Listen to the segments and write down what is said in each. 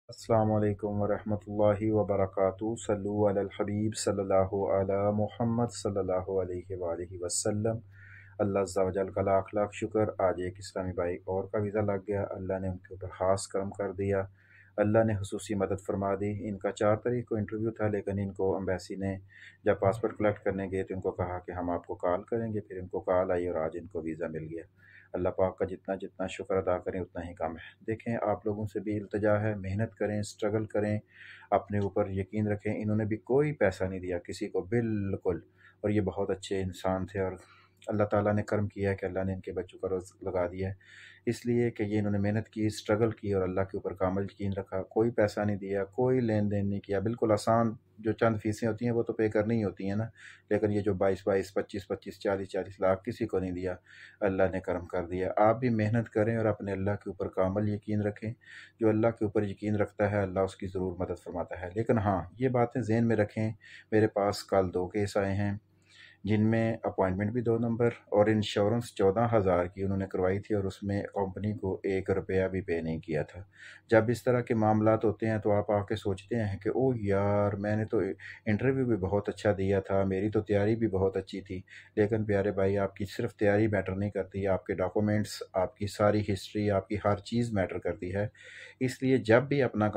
अस्सलाम वालेकुम वरहमतुल्लाहि वबरकातुहू। सल्लु अलल हबीब सल्लल्लाहु अला मुहम्मद सल्लल्लाहु अलैहि वालिहि वसल्लम। अल्लाह अज़्ज़ा वजल का लाख लाख शुक्र। आज एक इस्लामी भाई और का वीज़ा लग गया। अल्लाह ने उनके ऊपर ख़ास करम कर दिया। अल्लाह ने हुसूसी मदद फरमा दी। इनका 4 तारीख को इंटरव्यू था, लेकिन इनको एम्बेसी ने जब पासपोर्ट कलेक्ट करने गए तो इनको कहा कि हम आपको कॉल करेंगे। फिर इनको कॉल आई और आज इनको वीज़ा मिल गया। अल्लाह पाक का जितना जितना शुक्र अदा करें उतना ही कम है। देखें, आप लोगों से भी इल्तिजा है, मेहनत करें, स्ट्रगल करें, अपने ऊपर यकीन रखें। इन्होंने भी कोई पैसा नहीं दिया किसी को, बिल्कुल। और ये बहुत अच्छे इंसान थे और अल्लाह ताला ने करम किया है कि अल्लाह ने इनके बच्चों का रोज़ लगा दिया है, इसलिए कि ये इन्होंने मेहनत की, स्ट्रगल की और अल्लाह के ऊपर कामिल यकीन रखा। कोई पैसा नहीं दिया, कोई लेन देन नहीं किया, बिल्कुल आसान। जो चंद फीसें होती हैं वो तो पे करनी ही होती हैं ना, लेकिन ये जो 22-22, 25-25, 40-40 लाख किसी को नहीं दिया। अल्लाह ने करम कर दिया। आप भी मेहनत करें और अपने अल्लाह के ऊपर कामिल यकीन रखें। जो अल्लाह के ऊपर यकीन रखता है अल्लाह उसकी ज़रूर मदद फरमाता है। लेकिन हाँ, ये बातें ज़हन में रखें। मेरे पास कल 2 केस आए हैं जिनमें अपॉइंटमेंट भी 2 नंबर और इंश्योरेंस 14,000 की उन्होंने करवाई थी और उसमें कंपनी को 1 रुपया भी पे नहीं किया था। जब इस तरह के मामलात होते हैं तो आप आके सोचते हैं कि ओह यार, मैंने तो इंटरव्यू भी बहुत अच्छा दिया था, मेरी तो तैयारी भी बहुत अच्छी थी। लेकिन प्यारे भाई, आपकी सिर्फ तैयारी मैटर नहीं करती, आपके डॉक्यूमेंट्स, आपकी सारी हिस्ट्री, आपकी हर चीज़ मैटर करती है। इसलिए जब भी अपना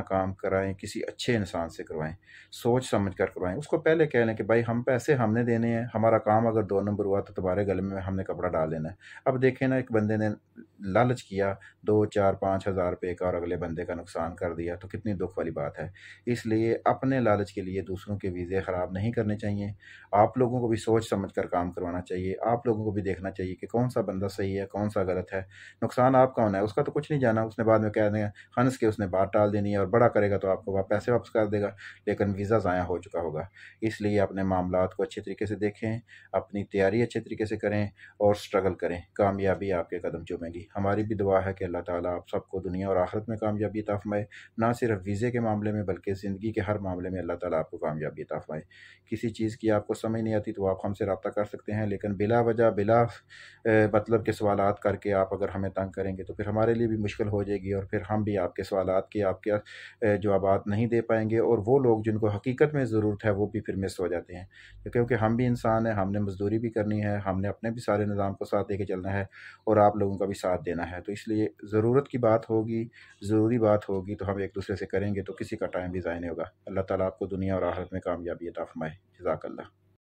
काम कराएं किसी अच्छे इंसान से करवाएं, सोच समझ कर करवाएं। उसको पहले कह लें कि भाई हम पैसे हमने देने हैं, हमारा काम अगर 2 नंबर हुआ तो तुम्हारे गले में हमने कपड़ा डाल देना है। अब देखें ना, एक बंदे ने लालच किया 2, 4, 5 हज़ार रुपये का और अगले बंदे का नुकसान कर दिया, तो कितनी दुख वाली बात है। इसलिए अपने लालच के लिए दूसरों के वीज़े ख़राब नहीं करने चाहिए। आप लोगों को भी सोच समझ कर काम करवाना चाहिए। आप लोगों को भी देखना चाहिए कि कौन सा बंदा सही है, कौन सा गलत है। नुकसान आपका होना है, उसका तो कुछ नहीं जाना। उसने बाद में कह दें हंस के उसने बात टाल देनी है और बड़ा करेगा तो आपको पैसे वापस कर देगा, लेकिन वीज़ा ज़ाया हो चुका होगा। इसलिए अपने मामलात को अच्छे तरीके से देखें, अपनी तैयारी अच्छे तरीके से करें और स्ट्रगल करें। कामयाबी आपके कदम चूमेगी। हमारी भी दुआ है कि अल्लाह ताला आप सबको दुनिया और आखिरत में कामयाबी अता फरमाए। ना सिर्फ वीज़े के मामले में बल्कि ज़िंदगी के हर मामले में अल्लाह ताला आपको कामयाबी अता फरमाए। किसी चीज़ की आपको समझ नहीं आती तो आप हमसे रब्ता कर सकते हैं, लेकिन बिला वजह बिला मतलब के सवालात करके आप अगर हमें तंग करेंगे तो फिर हमारे लिए भी मुश्किल हो जाएगी और फिर हम भी आपके सवालात के आपके जवाबात नहीं दे पाएंगे और वो लोग जिनको हकीकत में ज़रूरत है वो भी फिर मिस हो जाते हैं। तो क्योंकि हम भी इंसान हैं, हमने मजदूरी भी करनी है, हमने अपने भी सारे निज़ाम को साथ लेके चलना है और आप लोगों का भी साथ देना है। तो इसलिए ज़रूरत की बात होगी, ज़रूरी बात होगी तो हम एक दूसरे से करेंगे तो किसी का टाइम भी ज़ाया नहीं होगा। अल्लाह ताला आपको दुनिया और आखिरत में कामयाबी अता फरमाए। जज़ाकल्लाह।